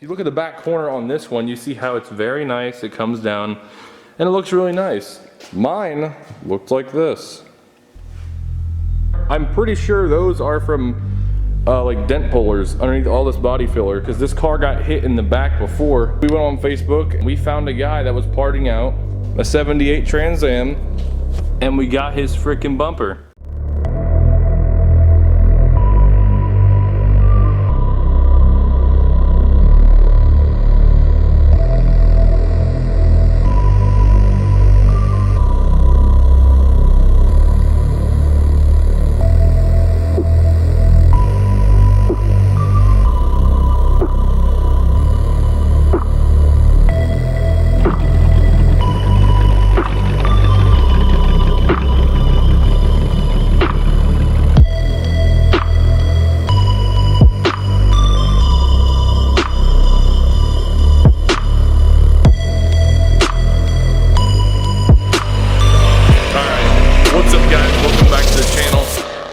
you look at the back corner on this one, you see how it's very nice. It comes down and it looks really nice. Mine looked like this. I'm pretty sure those are from like dent pullers underneath all this body filler, because this car got hit in the back before. We went on Facebook and we found a guy that was parting out a 78 Trans Am, and we got his freaking bumper.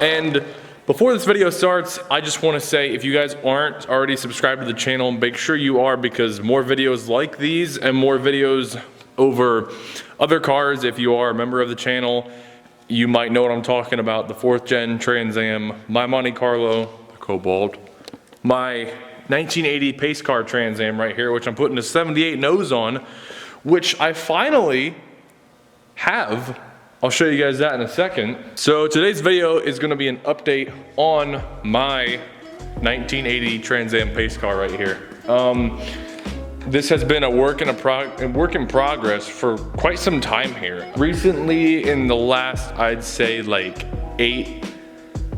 And before this video starts, I just want to say, if you guys aren't already subscribed to the channel, make sure you are, because more videos like these and more videos over other cars. If you are a member of the channel, you might know what I'm talking about. The 4th gen Trans Am, my Monte Carlo, the Cobalt, my 1980 pace car Trans Am right here, which I'm putting a 78 nose on, which I finally have. I'll show you guys that in a second. So today's video is gonna be an update on my 1980 Trans Am pace car right here. This has been a work in progress for quite some time here. Recently, in the last, I'd say like 8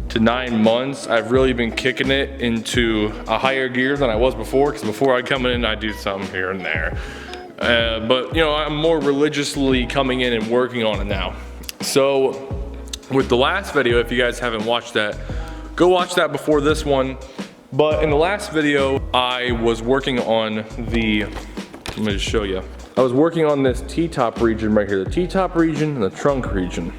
to 9 months, I've really been kicking it into a higher gear than I was before, because before I'd come in, I'd do something here and there. But you know, I'm more religiously coming in and working on it now. So with the last video, if you guys haven't watched that, go watch that before this one. But in the last video, I was working on the, let me just show you. I was working on this T-top region right here, the T-top region and the trunk region.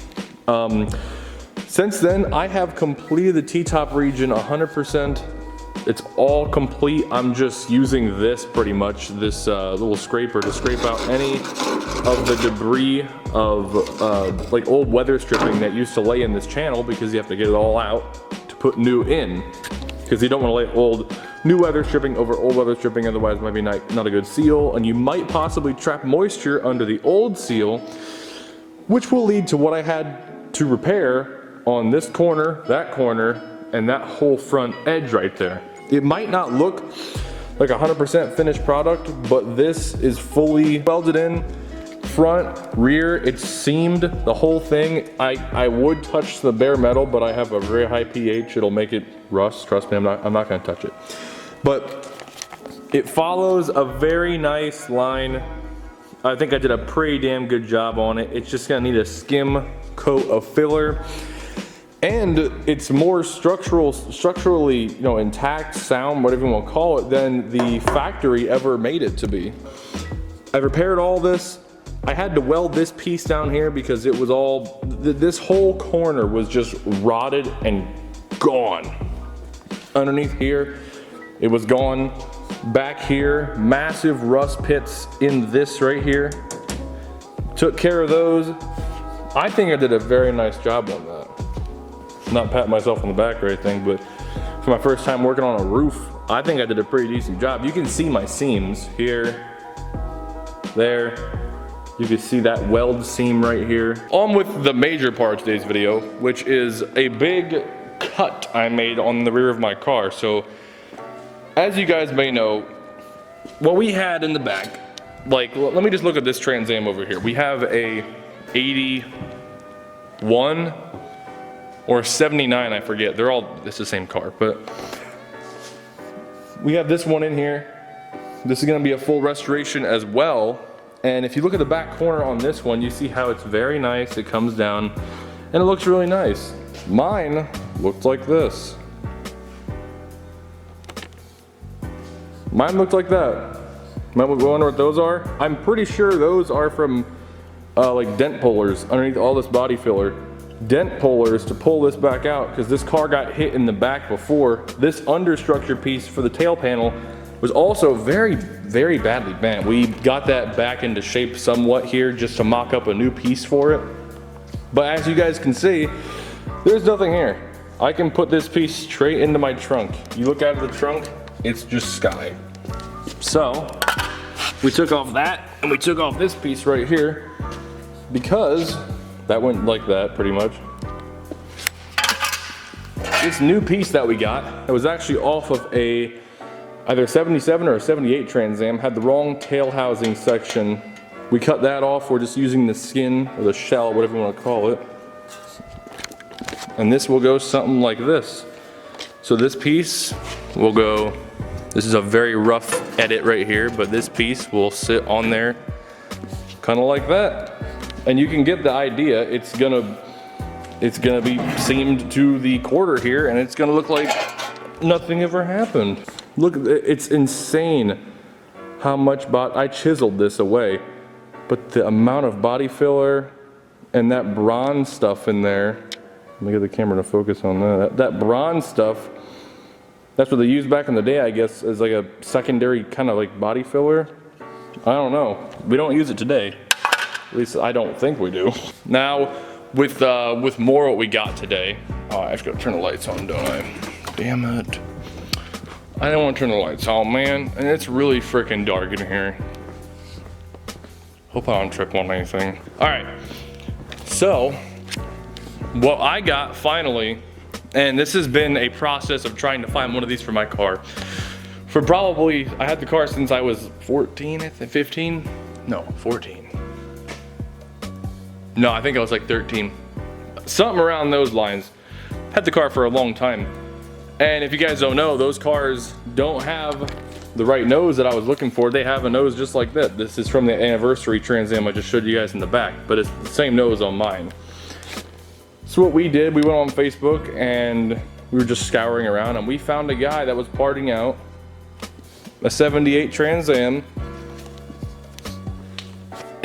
Since then, I have completed the T-top region 100%. It's all complete. I'm just using this pretty much, this little scraper to scrape out any of the debris of like old weather stripping that used to lay in this channel, because you have to get it all out to put new in, because you don't want to lay new weather stripping over old weather stripping, otherwise it might be not a good seal, and you might possibly trap moisture under the old seal, which will lead to what I had to repair on this corner, and that whole front edge right there. It might not look like 100% finished product, but this is fully welded in, front, rear, it's seamed, the whole thing. I would touch the bare metal, but I have a very high pH, it'll make it rust, trust me, I'm not gonna touch it. But it follows a very nice line. I think I did a pretty damn good job on it. It's just gonna need a skim coat of filler. And it's more structurally, you know, intact, sound, whatever you want to call it, than the factory ever made it to be. I repaired all this. I had to weld this piece down here because it was all, this whole corner was just rotted and gone. Underneath here, it was gone. Back here, massive rust pits in this right here. Took care of those. I think I did a very nice job on that. Not pat myself on the back or anything, but for my first time working on a roof, I think I did a pretty decent job. You can see my seams here, there. You can see that weld seam right here. On with the major part of today's video, which is a big cut I made on the rear of my car. So, as you guys may know, what we had in the back, like, let me just look at this Trans Am over here. We have a 81 or 79, I forget. They're all, it's the same car, but we have this one in here. This is gonna be a full restoration as well. And if you look at the back corner on this one, you see how it's very nice. It comes down and it looks really nice. Mine looked like this. Mine looked like that. Might wonder what those are? I'm pretty sure those are from like dent pullers underneath all this body filler. Dent pullers to pull this back out, because this car got hit in the back before. This understructure piece for the tail panel was also very, very badly bent. We got that back into shape somewhat here just to mock up a new piece for it. But as you guys can see, there's nothing here. I can put this piece straight into my trunk. You look out of the trunk, it's just sky. So, we took off that, and we took off this piece right here, because that went like that, pretty much. This new piece that we got, it was actually off of a either 77 or a 78 Trans Am, had the wrong tail housing section. We cut that off, we're just using the skin, or the shell, whatever you want to call it. And this will go something like this. So this piece will go, this is a very rough edit right here, but this piece will sit on there kind of like that. And you can get the idea, it's gonna be seamed to the quarter here, and it's gonna look like nothing ever happened. Look, it's insane how much I chiseled this away, but the amount of body filler and that bronze stuff in there, let me get the camera to focus on that. That bronze stuff, that's what they used back in the day, I guess, as like a secondary kind of like body filler. I don't know. We don't use it today. At least I don't think we do. Now, with more what we got today, oh, I just gotta turn the lights on, don't I? Damn it. I don't want to turn the lights on, man. And it's really freaking dark in here. Hope I don't trip on anything. All right. So, what I got finally, and this has been a process of trying to find one of these for my car. For probably, I had the car since I was 14, I think, 15? No, 14. No, I think I was like 13. Something around those lines. Had the car for a long time. And if you guys don't know, those cars don't have the right nose that I was looking for. They have a nose just like that. This is from the anniversary Trans Am I just showed you guys in the back, but it's the same nose on mine. So what we did, we went on Facebook and we were just scouring around, and we found a guy that was parting out a 78 Trans Am,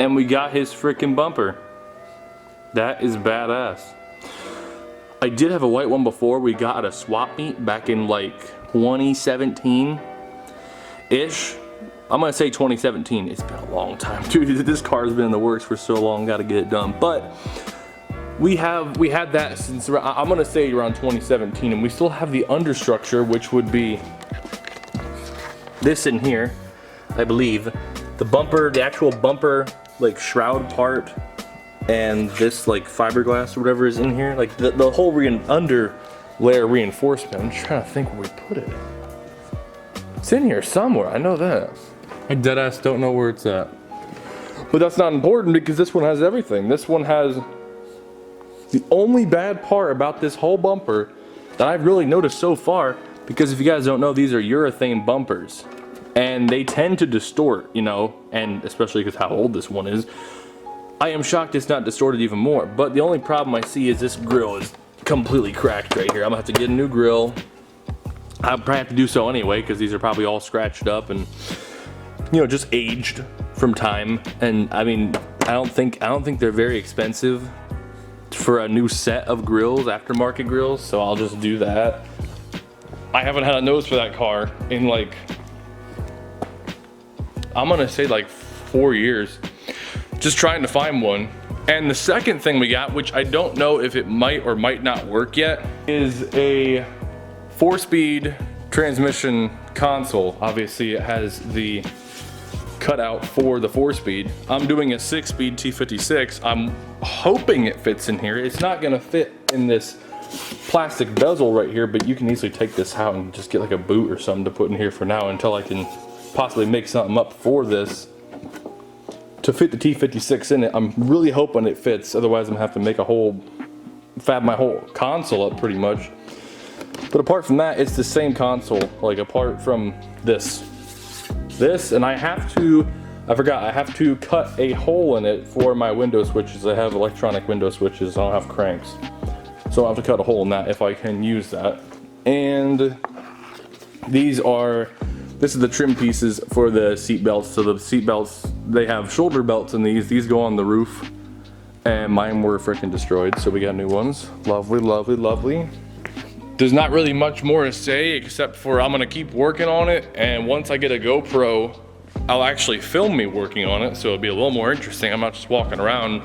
and we got his freaking bumper. That is badass. I did have a white one before. We got at a swap meet back in like 2017-ish. I'm gonna say 2017. It's been a long time, dude. This car's been in the works for so long. Got to get it done. But we had that since I'm gonna say around 2017, and we still have the understructure, which would be this in here, I believe. The bumper, the actual bumper, like shroud part, and this like fiberglass or whatever is in here, like the whole under layer reinforcement. I'm just trying to think where we put it. It's in here somewhere, I know that. I deadass don't know where it's at. But that's not important because this one has everything. This one has the only bad part about this whole bumper that I've really noticed so far, because if you guys don't know, these are urethane bumpers and they tend to distort, you know, and especially because how old this one is. I am shocked it's not distorted even more, but the only problem I see is this grill is completely cracked right here. I'm gonna have to get a new grill. I'll probably have to do so anyway because these are probably all scratched up and, you know, just aged from time. And I mean, I don't think they're very expensive for a new set of grills, aftermarket grills, so I'll just do that. I haven't had a nose for that car in like, I'm gonna say like 4 years. Just trying to find one. And the second thing we got, which I don't know if it might or might not work yet, is a 4-speed transmission console. Obviously it has the cutout for the 4-speed. I'm doing a 6-speed T56. I'm hoping it fits in here. It's not gonna fit in this plastic bezel right here, but you can easily take this out and just get like a boot or something to put in here for now until I can possibly make something up for this to fit the T56 in it. I'm really hoping it fits, otherwise I'm gonna have to make fab my whole console up pretty much. But apart from that, it's the same console, like apart from this, and I have to cut a hole in it for my window switches. I have electronic window switches, I don't have cranks. So I'll have to cut a hole in that if I can use that. And this is the trim pieces for the seat belts. So the seat belts, they have shoulder belts in these. These go on the roof, and mine were freaking destroyed, so we got new ones. Lovely, lovely, lovely. there's not really much more to say except for I'm gonna keep working on it, and once I get a GoPro, I'll actually film me working on it, so it'll be a little more interesting. I'm not just walking around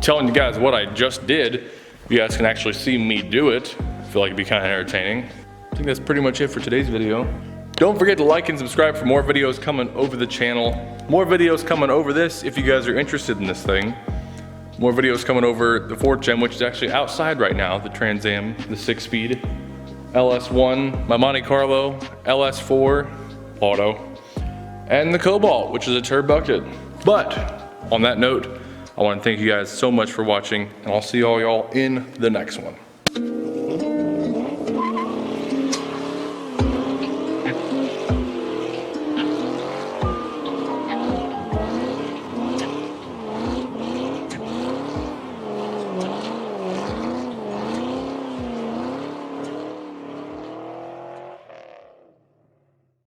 telling you guys what I just did. You guys can actually see me do it. I feel like it'd be kind of entertaining. I think that's pretty much it for today's video. Don't forget to like and subscribe for more videos coming over the channel. More videos coming over this if you guys are interested in this thing. More videos coming over the 4th Gen, which is actually outside right now, the Trans Am, the 6-speed, LS1, my Monte Carlo, LS4, auto, and the Cobalt, which is a turnbucket. But on that note, I want to thank you guys so much for watching, and I'll see all y'all in the next one.